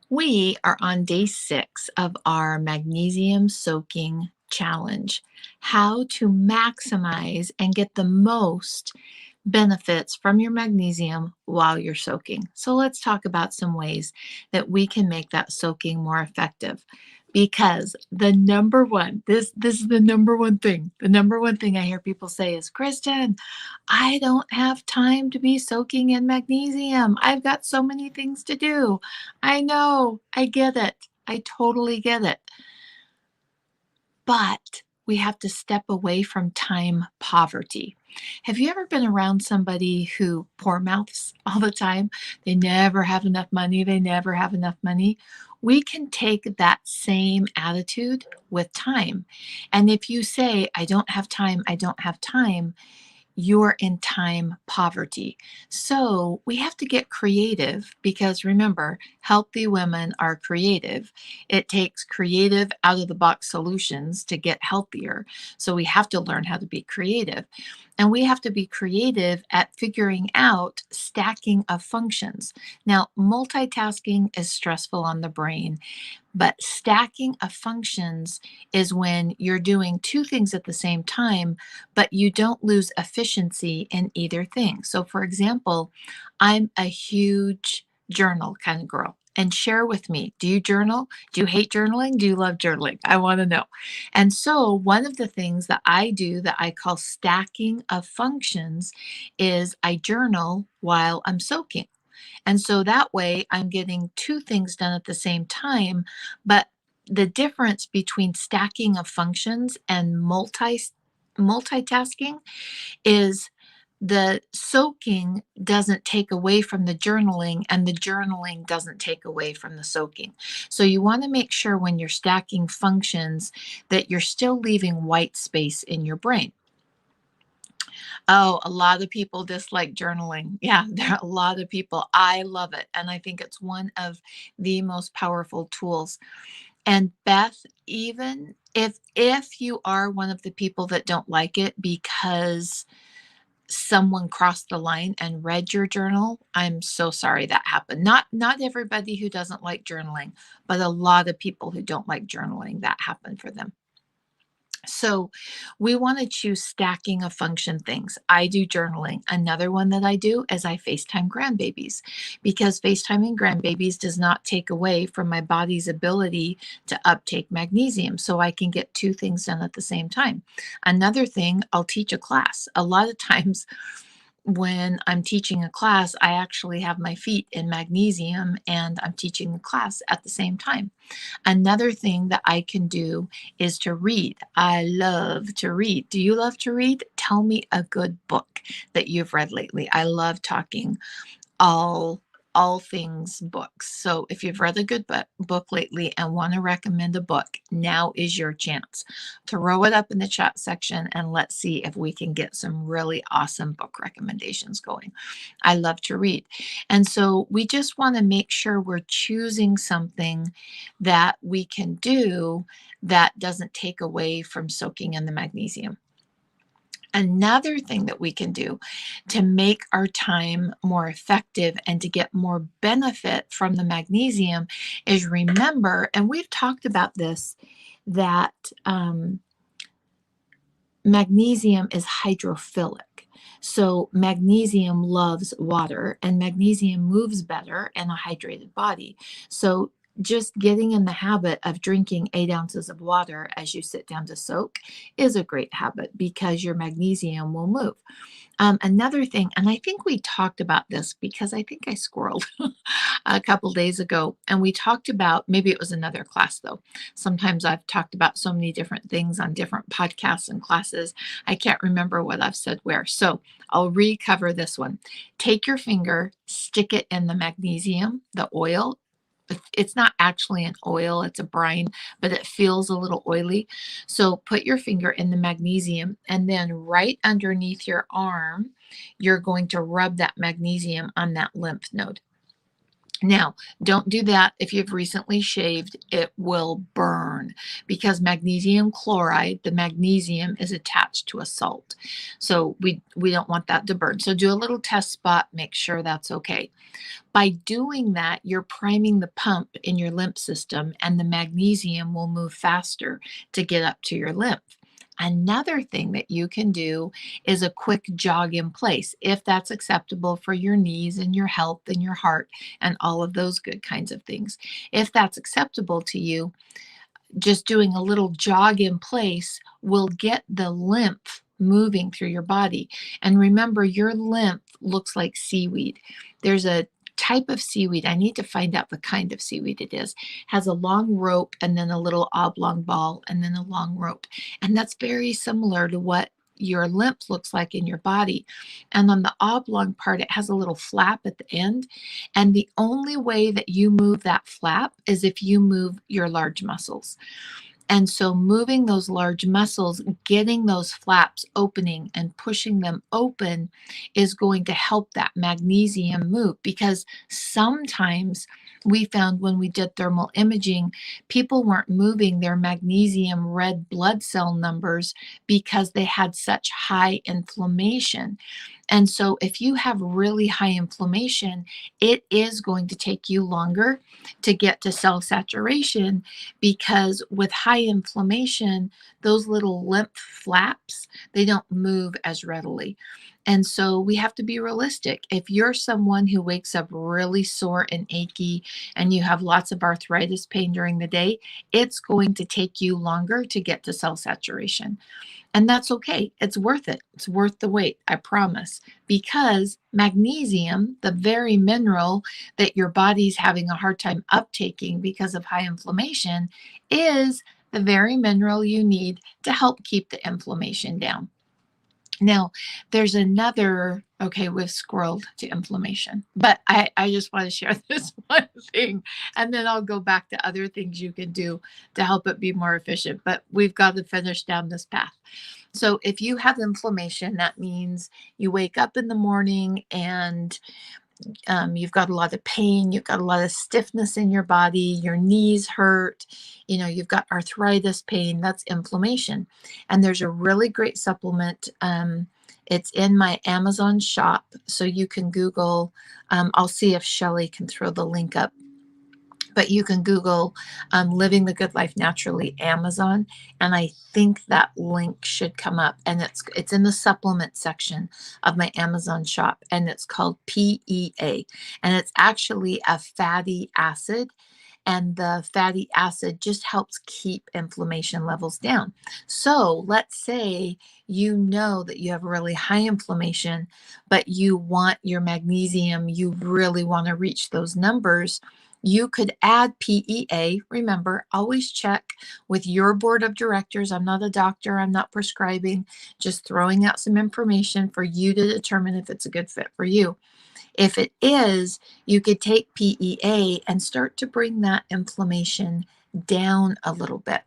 We are on day 6 of our magnesium soaking challenge. How to maximize and get the most benefits from your magnesium while you're soaking. So let's talk about some ways that we can make that soaking more effective. Because the number one, this is the number one thing. The number one thing I hear people say is, Kristen, I don't have time to be soaking in magnesium. I've got so many things to do. I know, I get it. I totally get it. But we have to step away from time poverty. Have you ever been around somebody who poor mouths all the time? They never have enough money. They never have enough money. We can take that same attitude with time. And if you say, I don't have time, I don't have time, you're in time poverty. So we have to get creative because remember, healthy women are creative. It takes creative out of the box solutions to get healthier. So we have to learn how to be creative. And we have to be creative at figuring out stacking of functions. Now, multitasking is stressful on the brain, but stacking of functions is when you're doing two things at the same time, but you don't lose efficiency in either thing. So, for example, I'm a huge journal kind of girl. And share with me, do you journal? Do you hate journaling? Do you love journaling? I want to know. And so, one of the things that I do that I call stacking of functions is I journal while I'm soaking. And so that way I'm getting two things done at the same time. But the difference between stacking of functions and multitasking is the soaking doesn't take away from the journaling, and the journaling doesn't take away from the soaking. So you want to make sure when you're stacking functions that you're still leaving white space in your brain. Oh, a lot of people dislike journaling. Yeah, there are a lot of people. I love it, and I think it's one of the most powerful tools. And Beth, even if you are one of the people that don't like it because someone crossed the line and read your journal, I'm so sorry that happened. Not everybody who doesn't like journaling, but a lot of people who don't like journaling, that happened for them. So we want to choose stacking of function things. I do journaling. Another one that I do is I FaceTime grandbabies because FaceTiming grandbabies does not take away from my body's ability to uptake magnesium. So I can get two things done at the same time. Another thing, I'll teach a class. A lot of times when I'm teaching a class, I actually have my feet in magnesium and I'm teaching the class at the same time. Another thing that I can do is to read. I love to read. Do you love to read? Tell me a good book that you've read lately. I love talking all all things books. So if you've read a good book lately and want to recommend a book, now is your chance. Throw it up in the chat section and let's see if we can get some really awesome book recommendations going. I love to read. And so we just want to make sure we're choosing something that we can do that doesn't take away from soaking in the magnesium. Another thing that we can do to make our time more effective and to get more benefit from the magnesium is remember, and we've talked about this, that magnesium is hydrophilic. So magnesium loves water and magnesium moves better in a hydrated body. So just getting in the habit of drinking 8 ounces of water as you sit down to soak is a great habit because your magnesium will move. Another thing, and I think we talked about this because I think I squirreled a couple days ago, and we talked about, maybe it was another class though. Sometimes I've talked about so many different things on different podcasts and classes. I can't remember what I've said where. So I'll recover this one. Take your finger, stick it in the magnesium, the oil. It's not actually an oil, it's a brine, but it feels a little oily. So put your finger in the magnesium and then right underneath your arm, you're going to rub that magnesium on that lymph node. Now, don't do that if you've recently shaved. It will burn. burn because magnesium chloride, the magnesium is attached to a salt. So we don't want that to burn. So do a little test spot, make sure that's okay. By doing that, you're priming the pump in your lymph system, and the magnesium will move faster to get up to your lymph. Another thing that you can do is a quick jog in place, if that's acceptable for your knees and your health and your heart and all of those good kinds of things. If that's acceptable to you, just doing a little jog in place will get the lymph moving through your body. And remember, your lymph looks like seaweed. There's a type of seaweed, I need to find out the kind of seaweed it is, has a long rope and then a little oblong ball and then a long rope. And that's very similar to what your lymph looks like in your body. And on the oblong part, it has a little flap at the end. And the only way that you move that flap is if you move your large muscles. And so moving those large muscles, getting those flaps opening and pushing them open is going to help that magnesium move, because sometimes we found when we did thermal imaging, people weren't moving their magnesium red blood cell numbers because they had such high inflammation. And so if you have really high inflammation, it is going to take you longer to get to cell saturation, because with high inflammation, those little lymph flaps, they don't move as readily. And so we have to be realistic. If you're someone who wakes up really sore and achy and you have lots of arthritis pain during the day, it's going to take you longer to get to cell saturation. And that's okay. It's worth it. It's worth the wait, I promise. Because magnesium, the very mineral that your body's having a hard time uptaking because of high inflammation, is the very mineral you need to help keep the inflammation down. Now, there's another, okay, we've scrolled to inflammation, but I just want to share this one thing, and then I'll go back to other things you can do to help it be more efficient, but we've got to finish down this path. So if you have inflammation, that means you wake up in the morning and you've got a lot of pain, you've got a lot of stiffness in your body, your knees hurt, you've got arthritis pain, that's inflammation. And there's a really great supplement. It's in my Amazon shop, so you can Google, I'll see if Shelly can throw the link up, but you can Google Living the Good Life Naturally Amazon, and I think that link should come up, and it's in the supplement section of my Amazon shop, and it's called PEA, and it's actually a fatty acid, and the fatty acid just helps keep inflammation levels down. So let's say you know that you have really high inflammation, but you want your magnesium, you really want to reach those numbers. You could add PEA. Remember, always check with your board of directors. I'm not a doctor, I'm not prescribing, just throwing out some information for you to determine if it's a good fit for you. If it is, you could take PEA and start to bring that inflammation down a little bit.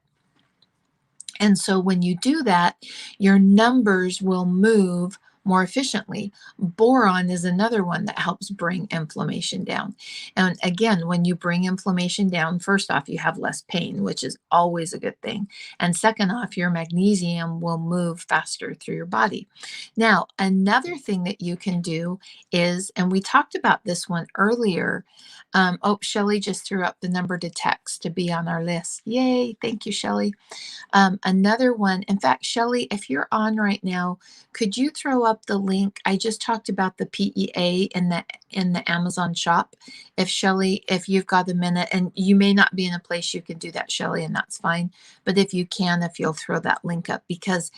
And so when you do that, your numbers will move more efficiently. Boron is another one that helps bring inflammation down. And again, when you bring inflammation down, first off, you have less pain, which is always a good thing. And second off, your magnesium will move faster through your body. Now, another thing that you can do is, and we talked about this one earlier. Shelly just threw up the number to text to be on our list. Yay. Thank you, Shelly. Another one, in fact, Shelly, if you're on right now, could you throw up the link? I just talked about the PEA in the Amazon shop. If you've got a minute, and you may not be in a place you can do that, Shelly, and that's fine. But if you can, if you'll throw that link up, because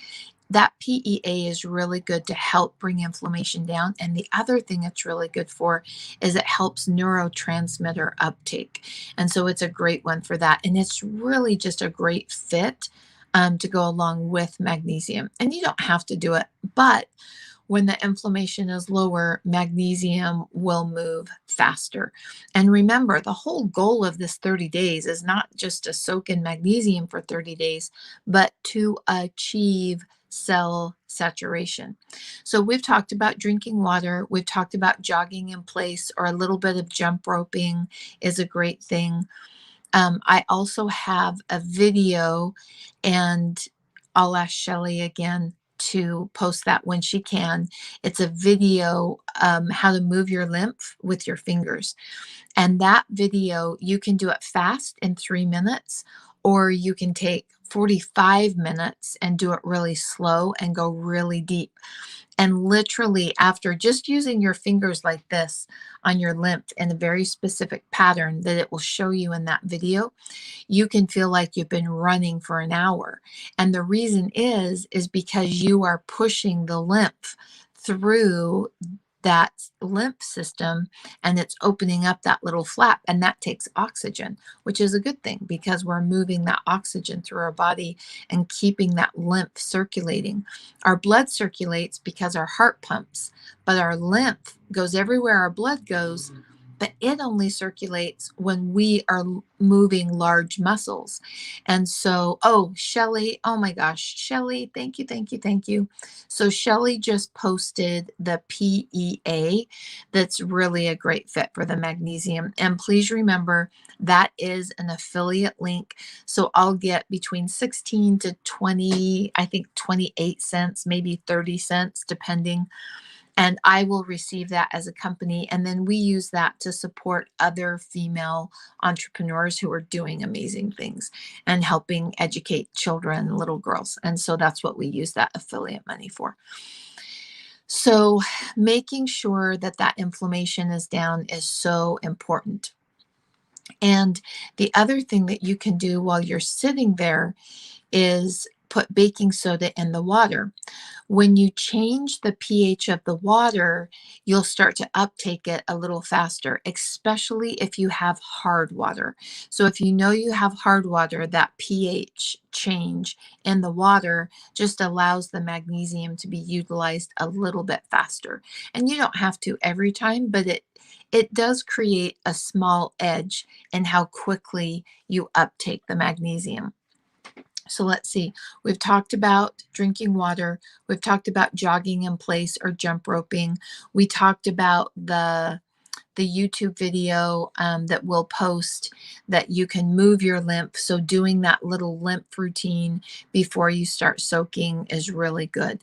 that PEA is really good to help bring inflammation down. And the other thing it's really good for is it helps neurotransmitter uptake. And so it's a great one for that. And it's really just a great fit to go along with magnesium. And you don't have to do it, but when the inflammation is lower, magnesium will move faster. And remember, the whole goal of this 30 days is not just to soak in magnesium for 30 days, but to achieve cell saturation. So we've talked about drinking water. We've talked about jogging in place, or a little bit of jump roping is a great thing. I also have a video, and I'll ask Shelly again to post that when she can. It's a video, how to move your lymph with your fingers. And that video, you can do it fast in 3 minutes, or you can take 45 minutes and do it really slow and go really deep. And literally, after just using your fingers like this on your lymph in a very specific pattern that it will show you in that video, you can feel like you've been running for an hour. And the reason is because you are pushing the lymph through that lymph system, and it's opening up that little flap, and that takes oxygen, which is a good thing because we're moving that oxygen through our body and keeping that lymph circulating. Our blood circulates because our heart pumps, but our lymph goes everywhere our blood goes, but it only circulates when we are moving large muscles. And so, oh, Shelly, oh my gosh, Shelly, thank you, thank you, thank you. So Shelly just posted the PEA that's really a great fit for the magnesium. And please remember, that is an affiliate link. So I'll get between 16 to 20, I think 28 cents, maybe 30 cents, depending, and I will receive that as a company. And then we use that to support other female entrepreneurs who are doing amazing things and helping educate children, little girls. And so that's what we use that affiliate money for. So making sure that that inflammation is down is so important. And the other thing that you can do while you're sitting there is put baking soda in the water. When you change the pH of the water, you'll start to uptake it a little faster, especially if you have hard water. So if you know you have hard water, that pH change in the water just allows the magnesium to be utilized a little bit faster. And you don't have to every time, but it does create a small edge in how quickly you uptake the magnesium. So let's see, we've talked about drinking water. We've talked about jogging in place or jump roping. We talked about the YouTube video that we'll post, that you can move your lymph. So doing that little lymph routine before you start soaking is really good.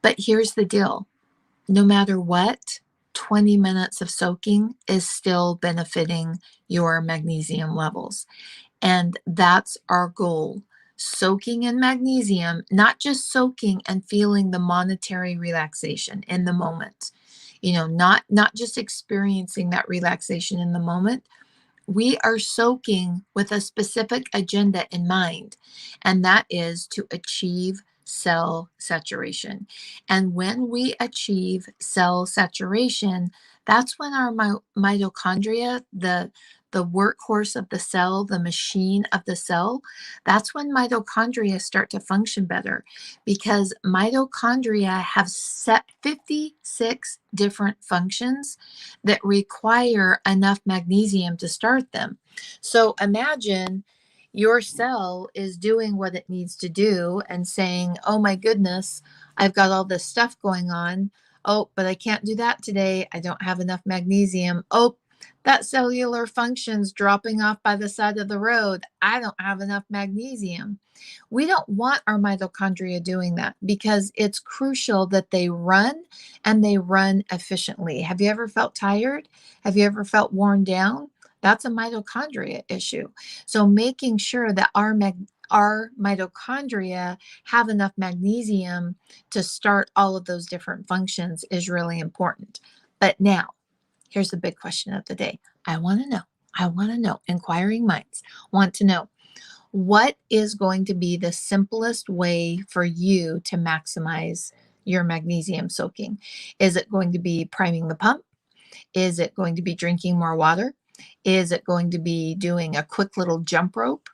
But here's the deal. No matter what, 20 minutes of soaking is still benefiting your magnesium levels. And that's our goal. Soaking in magnesium, not just soaking and feeling the monetary relaxation in the moment, not just experiencing that relaxation in the moment. We are soaking with a specific agenda in mind, and that is to achieve cell saturation. And when we achieve cell saturation, that's when our mitochondria, the workhorse of the cell, the machine of the cell, that's when mitochondria start to function better, because mitochondria have set 56 different functions that require enough magnesium to start them. So imagine your cell is doing what it needs to do and saying, oh my goodness, I've got all this stuff going on. Oh, but I can't do that today. I don't have enough magnesium. Oh, that cellular function's dropping off by the side of the road. I don't have enough magnesium. We don't want our mitochondria doing that, because it's crucial that they run, and they run efficiently. Have you ever felt tired? Have you ever felt worn down? That's a mitochondria issue. So making sure that our mitochondria have enough magnesium to start all of those different functions is really important. But now, here's the big question of the day. I want to know, inquiring minds want to know, what is going to be the simplest way for you to maximize your magnesium soaking? Is it going to be priming the pump? Is it going to be drinking more water? Is it going to be doing a quick little jump rope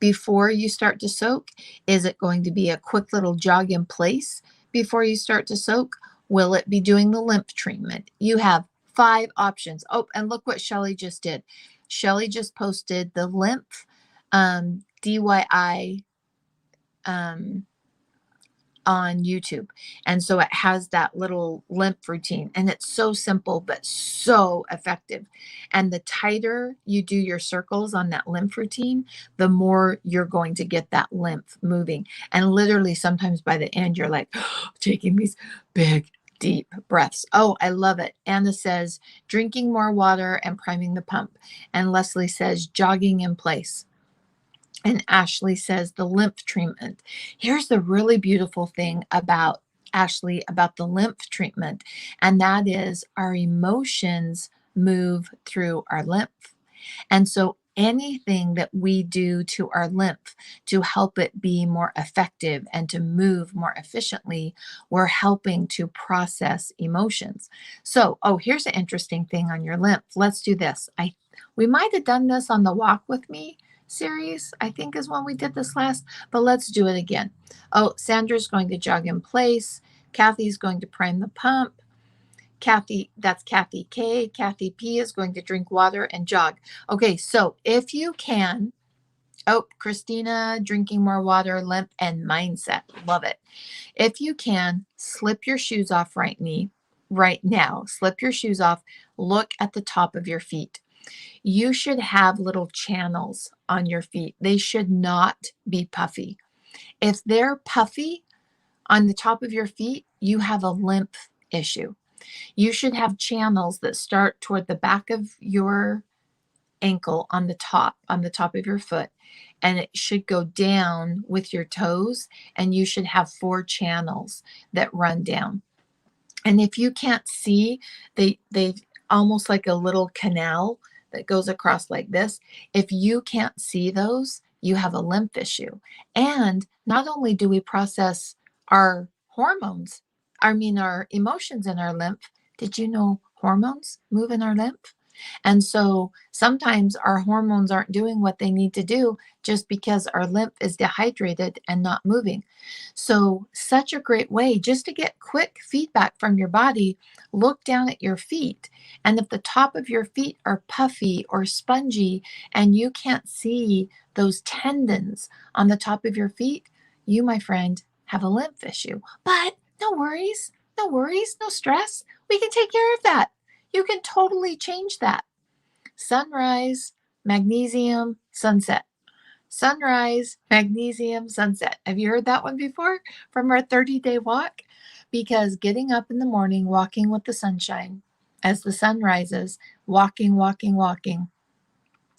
before you start to soak? Is it going to be a quick little jog in place before you start to soak? Will it be doing the lymph treatment? You have 5 options. Oh, and look what Shelly just did. Shelly just posted the lymph DYI. on YouTube. And so it has that little lymph routine, and it's so simple but so effective. And the tighter you do your circles on that lymph routine, the more you're going to get that lymph moving. And literally sometimes by the end you're like taking these big deep breaths. Oh, I love it. Anna says drinking more water and priming the pump. And Leslie says jogging in place. And Ashley says the lymph treatment. Here's the really beautiful thing about Ashley, about the lymph treatment, and that is our emotions move through our lymph. And so anything that we do to our lymph to help it be more effective and to move more efficiently, we're helping to process emotions. So, oh, here's an interesting thing on your lymph. Let's do this. We might have done this on the Walk With Me series, I think is when we did this last, but let's do it again. Oh, Sandra's going to jog in place. Kathy's going to prime the pump. Kathy, that's Kathy K. Kathy P is going to drink water and jog. Okay, so if you can, oh, Christina, drinking more water, lymph, and mindset. Love it. If you can, slip your shoes off right now. Slip your shoes off. Look at the top of your feet. You should have little channels on your feet. They should not be puffy. If they're puffy on the top of your feet, you have a lymph issue. You should have channels that start toward the back of your ankle on the top of your foot, and it should go down with your toes, and you should have 4 channels that run down. And if you can't see, they almost like a little canal that goes across like this. If you can't see those, you have a lymph issue. And not only do we process our hormones, our emotions in our lymph, did you know hormones move in our lymph? And so sometimes our hormones aren't doing what they need to do just because our lymph is dehydrated and not moving. So, such a great way just to get quick feedback from your body. Look down at your feet. And if the top of your feet are puffy or spongy and you can't see those tendons on the top of your feet, you, my friend, have a lymph issue. But no worries, no worries, no stress. We can take care of that. You can totally change that. Sunrise, magnesium, sunset. Sunrise, magnesium, sunset. Have you heard that one before from our 30-day walk? Because getting up in the morning, walking with the sunshine as the sun rises, walking, walking, walking,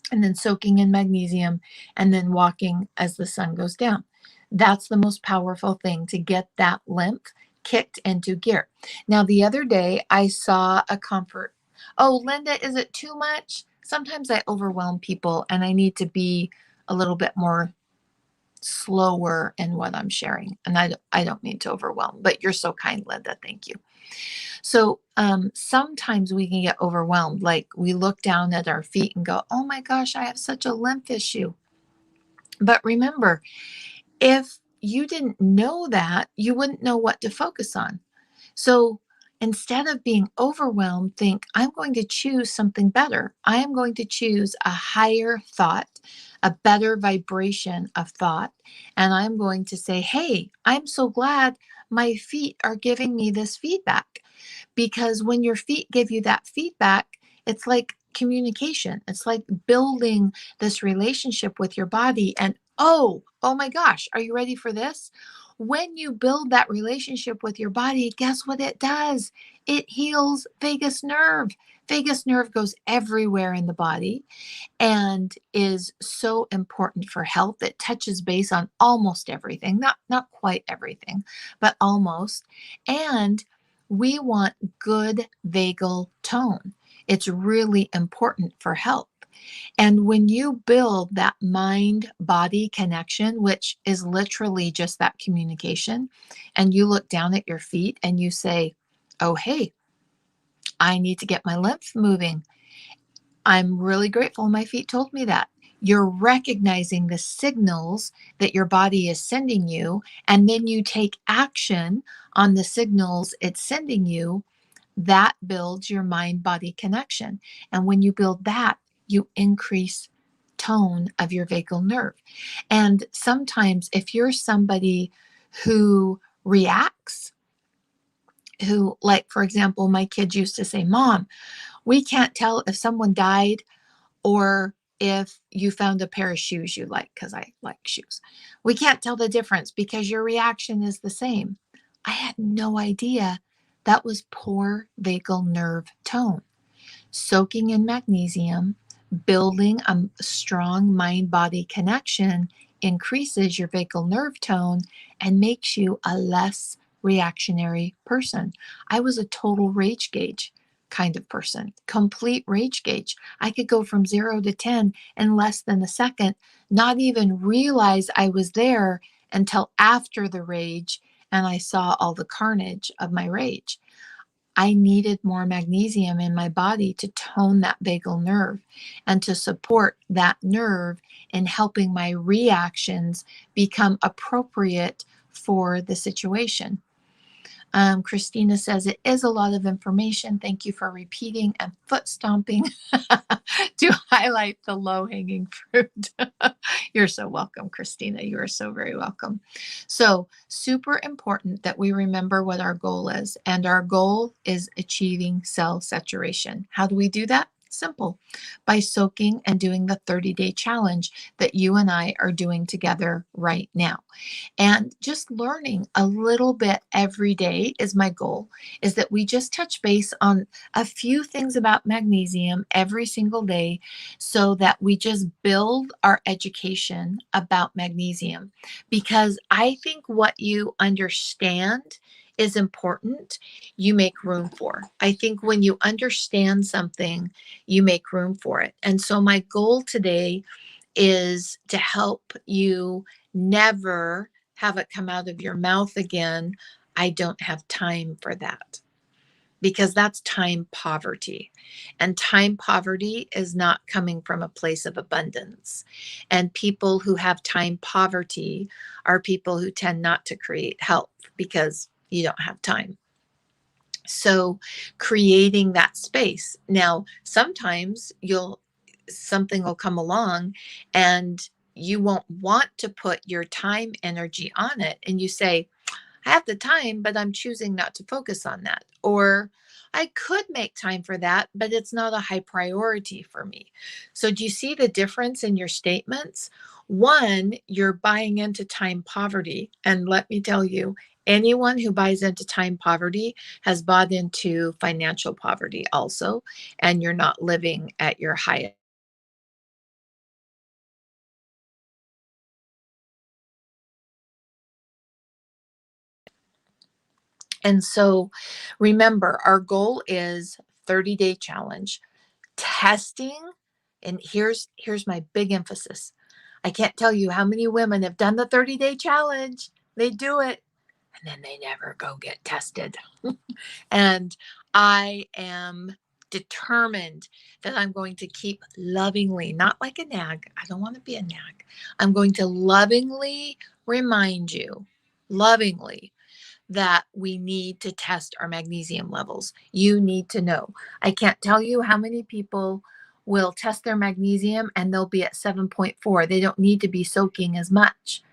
and then soaking in magnesium, and then walking as the sun goes down. That's the most powerful thing to get that lymph kicked into gear. Now, the other day I saw a comfort. Oh, Linda, is it too much? Sometimes I overwhelm people and I need to be a little bit more slower in what I'm sharing. And I don't mean to overwhelm, but you're so kind, Linda. Thank you. So sometimes we can get overwhelmed. Like we look down at our feet and go, oh my gosh, I have such a lymph issue. But remember, if you didn't know that, you wouldn't know what to focus on. So instead of being overwhelmed, think, I'm going to choose something better. I am going to choose a higher thought, a better vibration of thought. And I'm going to say, hey, I'm so glad my feet are giving me this feedback. Because when your feet give you that feedback, it's like communication. It's like building this relationship with your body. And oh my gosh, are you ready for this? When you build that relationship with your body, guess what it does? It heals vagus nerve. Vagus nerve goes everywhere in the body and is so important for health. It touches base on almost everything, not quite everything, but almost. And we want good vagal tone. It's really important for health. And when you build that mind-body connection, which is literally just that communication, and you look down at your feet and you say, oh, hey, I need to get my lymph moving. I'm really grateful my feet told me that. You're recognizing the signals that your body is sending you, and then you take action on the signals it's sending you. That builds your mind-body connection. And when you build that, you increase tone of your vagal nerve. And sometimes if you're somebody who reacts, who, like, for example, my kids used to say, Mom, we can't tell if someone died or if you found a pair of shoes you like, because I like shoes. We can't tell the difference because your reaction is the same. I had no idea that was poor vagal nerve tone. Soaking in magnesium, building a strong mind-body connection increases your vagal nerve tone and makes you a less reactionary person. I was a total rage gauge kind of person, complete rage gauge. I could go from 0 to 10 in less than a second, not even realize I was there until after the rage and I saw all the carnage of my rage. I needed more magnesium in my body to tone that vagal nerve and to support that nerve in helping my reactions become appropriate for the situation. Christina says it is a lot of information. Thank you for repeating and foot stomping to highlight the low-hanging fruit. You're so welcome, Christina. You are so very welcome. So super important that we remember what our goal is. And our goal is achieving cell saturation. How do we do that? Simple. By soaking and doing the 30-day challenge that you and I are doing together right now. And just learning a little bit every day is my goal, is that we just touch base on a few things about magnesium every single day so that we just build our education about magnesium. Because I think what you understand is important, you make room for. I think when you understand something, you make room for it. And so my goal today is to help you never have it come out of your mouth again, I don't have time for that. Because that's time poverty. And time poverty is not coming from a place of abundance. And people who have time poverty are people who tend not to create health because you don't have time. So creating that space. Now, sometimes something will come along and you won't want to put your time energy on it. And you say, I have the time, but I'm choosing not to focus on that. Or I could make time for that, but it's not a high priority for me. So do you see the difference in your statements? One, you're buying into time poverty. And let me tell you, anyone who buys into time poverty has bought into financial poverty also, and you're not living at your highest. And so remember, our goal is 30-day challenge. Testing, and here's my big emphasis. I can't tell you how many women have done the 30-day challenge. They do it, and then they never go get tested. And I am determined that I'm going to keep lovingly, not like a nag. I don't want to be a nag. I'm going to lovingly remind you, lovingly, that we need to test our magnesium levels. You need to know. I can't tell you how many people will test their magnesium and they'll be at 7.4. They don't need to be soaking as much.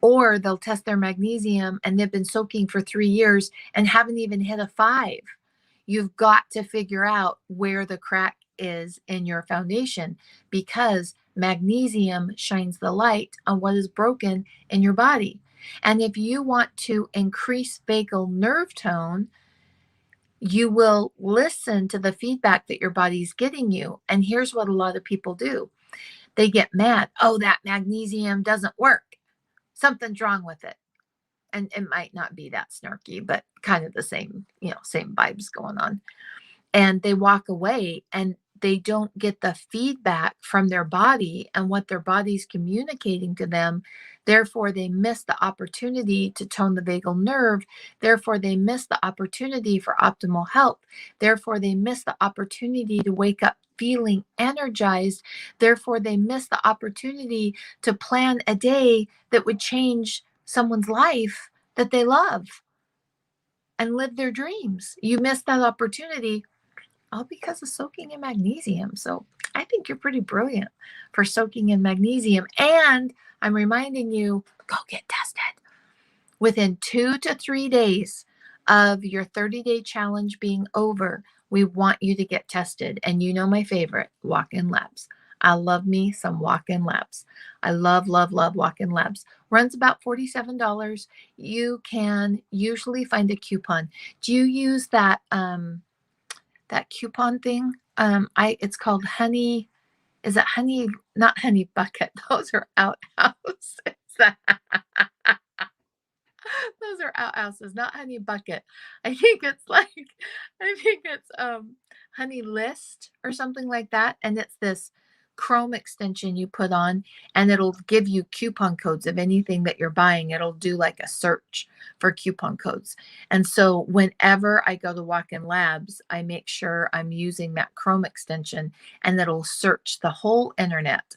Or they'll test their magnesium and they've been soaking for 3 years and haven't even hit a 5. You've got to figure out where the crack is in your foundation, because magnesium shines the light on what is broken in your body. And if you want to increase vagal nerve tone, you will listen to the feedback that your body's getting you. And here's what a lot of people do. They get mad. Oh, that magnesium doesn't work. Something's wrong with it. And it might not be that snarky, but kind of the same, same vibes going on. And they walk away and they don't get the feedback from their body and what their body's communicating to them. Therefore, they miss the opportunity to tone the vagal nerve. Therefore, they miss the opportunity for optimal health. Therefore, they miss the opportunity to wake up feeling energized. Therefore, they miss the opportunity to plan a day that would change someone's life that they love and live their dreams. You miss that opportunity all because of soaking in magnesium. So I think you're pretty brilliant for soaking in magnesium. And I'm reminding you, go get tested. Within 2 to 3 days of your 30-day challenge being over, we want you to get tested. And you know my favorite, walk-in labs. I love me some walk-in labs. I love, love, love walk-in labs. Runs about $47. You can usually find a coupon. Do you use that coupon thing? It's called Honey. Is it Honey? Not Honey Bucket. Those are outhouses. Those are outhouses, not Honey Bucket. I think it's Honey List or something like that. And it's this Chrome extension you put on, and it'll give you coupon codes of anything that you're buying. It'll do like a search for coupon codes. And so whenever I go to Walk-in Labs, I make sure I'm using that Chrome extension, and it'll search the whole internet,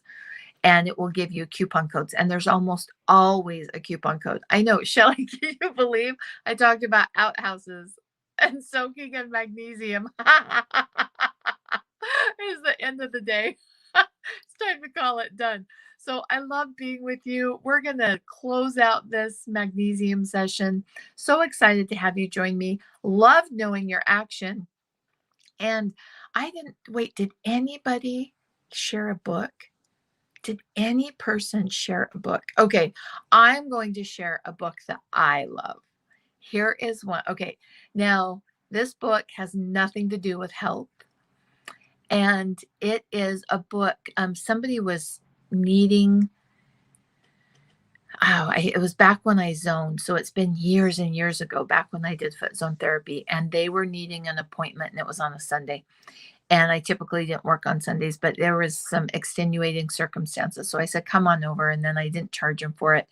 and it will give you coupon codes. And there's almost always a coupon code. I know, Shelly, can you believe I talked about outhouses and soaking in magnesium? It's the end of the day. It's time to call it done. So I love being with you. We're going to close out this magnesium session. So excited to have you join me. Love knowing your action. And did anybody share a book? Did any person share a book? Okay, I'm going to share a book that I love. Here is one. Okay, now this book has nothing to do with health. And it is a book, somebody was needing, it was back when I zoned. So it's been years and years ago, back when I did foot zone therapy, and they were needing an appointment, and it was on a Sunday. And I typically didn't work on Sundays, but there was some extenuating circumstances. So I said, come on over. And then I didn't charge them for it.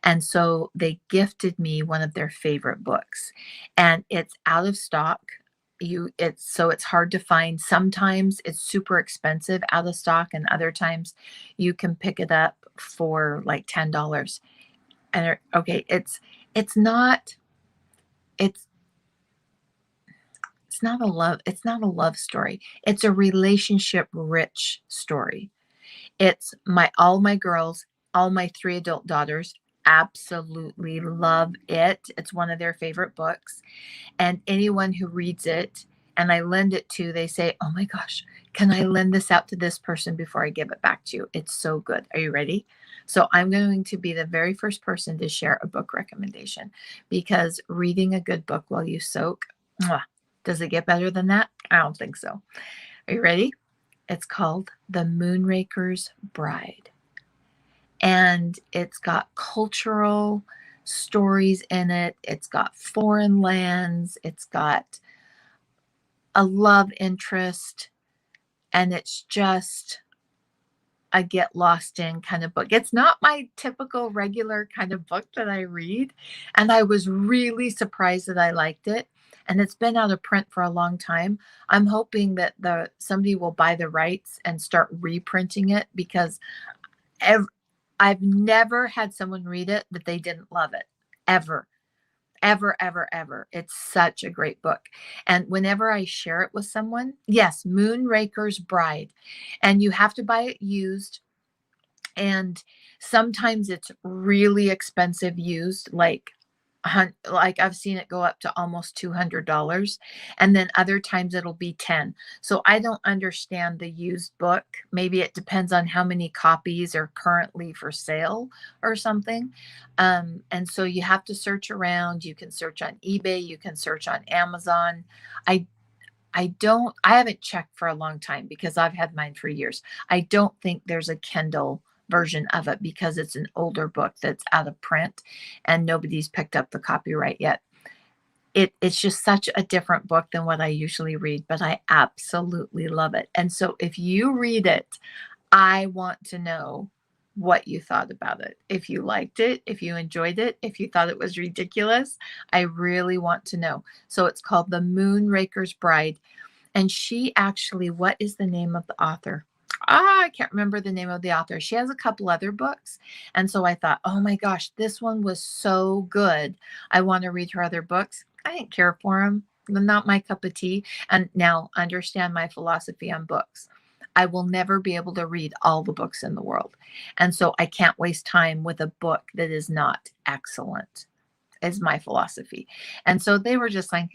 And so they gifted me one of their favorite books, and it's out of stock. It's hard to find. Sometimes it's super expensive out of stock, and other times you can pick it up for like $10. And okay, it's not a love story. It's a relationship rich story. It's all my girls, all my 3 adult daughters absolutely love it. It's one of their favorite books. And anyone who reads it and I lend it to, they say, oh my gosh, can I lend this out to this person before I give it back to you? It's so good. Are you ready? So I'm going to be the very first person to share a book recommendation, because reading a good book while you soak, does it get better than that? I don't think so. Are you ready? It's called The Moonraker's Bride. And it's got cultural stories in it. It's got foreign lands. It's got a love interest. And it's just a get lost in kind of book. It's not my typical regular kind of book that I read. And I was really surprised that I liked it. And it's been out of print for a long time. I'm hoping that somebody will buy the rights and start reprinting it, because I've never had someone read it that they didn't love it. Ever, ever, ever, ever. It's such a great book. And whenever I share it with someone, yes, Moonraker's Bride. And you have to buy it used. And sometimes it's really expensive used, like I've seen it go up to almost $200, and then other times it'll be 10. So I don't understand the used book. Maybe it depends on how many copies are currently for sale or something. And so you have to search around. You can search on eBay. You can search on Amazon. I haven't checked for a long time because I've had mine for years. I don't think there's a Kindle version of it because it's an older book that's out of print and nobody's picked up the copyright yet. It's just such a different book than what I usually read, but I absolutely love it. And so if you read it, I want to know what you thought about it. If you liked it, if you enjoyed it, if you thought it was ridiculous, I really want to know. So it's called The Moonraker's Bride. And she actually, what is the name of the author? I can't remember the name of the author. She has a couple other books. And so I thought, oh my gosh, this one was so good. I want to read her other books. I didn't care for them. They're not my cup of tea. And now understand my philosophy on books. I will never be able to read all the books in the world. And so I can't waste time with a book that is not excellent. is my philosophy. And so they were just like,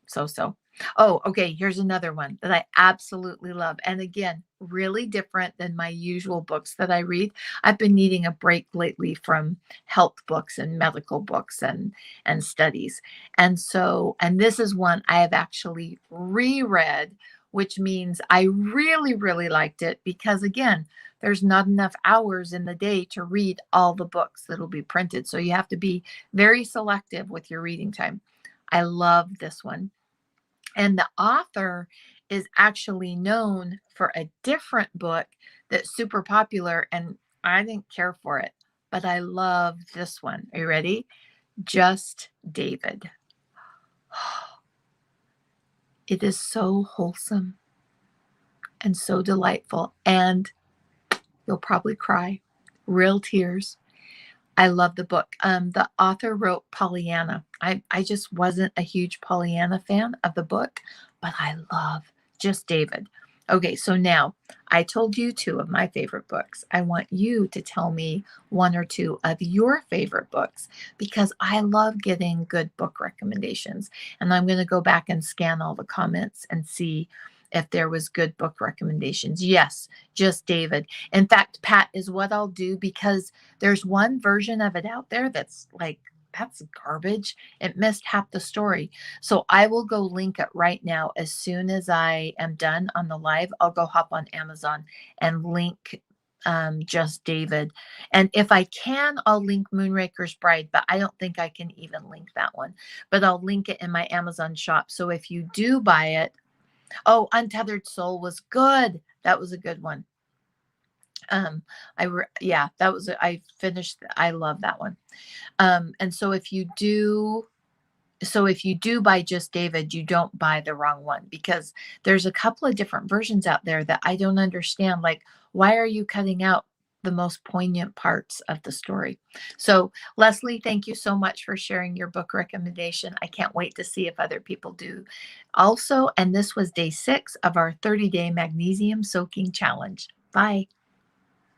so. Oh, okay. Here's another one that I absolutely love. And again, really different than my usual books that I read. I've been needing a break lately from health books and medical books and studies. And this is one I have actually reread, which means I really, really liked it because again, there's not enough hours in the day to read all the books that'll be printed. So you have to be very selective with your reading time. I love this one. And the author is actually known for a different book that's super popular, and I didn't care for it, but I love this one. Are you ready? Just David. It is so wholesome and so delightful, and you'll probably cry. Real tears. I love the book. The author wrote Pollyanna. I just wasn't a huge Pollyanna fan of the book, but I love Just David. Okay, so now I told you two of my favorite books. I want you to tell me one or two of your favorite books because I love getting good book recommendations. And I'm going to go back and scan all the comments and see if there was good book recommendations. Yes, Just David. In fact, Pat, is what I'll do because there's one version of it out there that's like, that's garbage. It missed half the story. So I will go link it right now. As soon as I am done on the live, I'll go hop on Amazon and link Just David. And if I can, I'll link Moonraker's Bride, but I don't think I can even link that one. But I'll link it in my Amazon shop. So if you do buy it, oh, Untethered Soul was good. That was a good one. Yeah, that was, I finished, I love that one. And so if you do buy Just David, you don't buy the wrong one because there's a couple of different versions out there that I don't understand. Like, why are you cutting out the most poignant parts of the story? So Leslie, thank you so much for sharing your book recommendation. I can't wait to see if other people do also. And this was day 6 of our 30-day magnesium soaking challenge. Bye.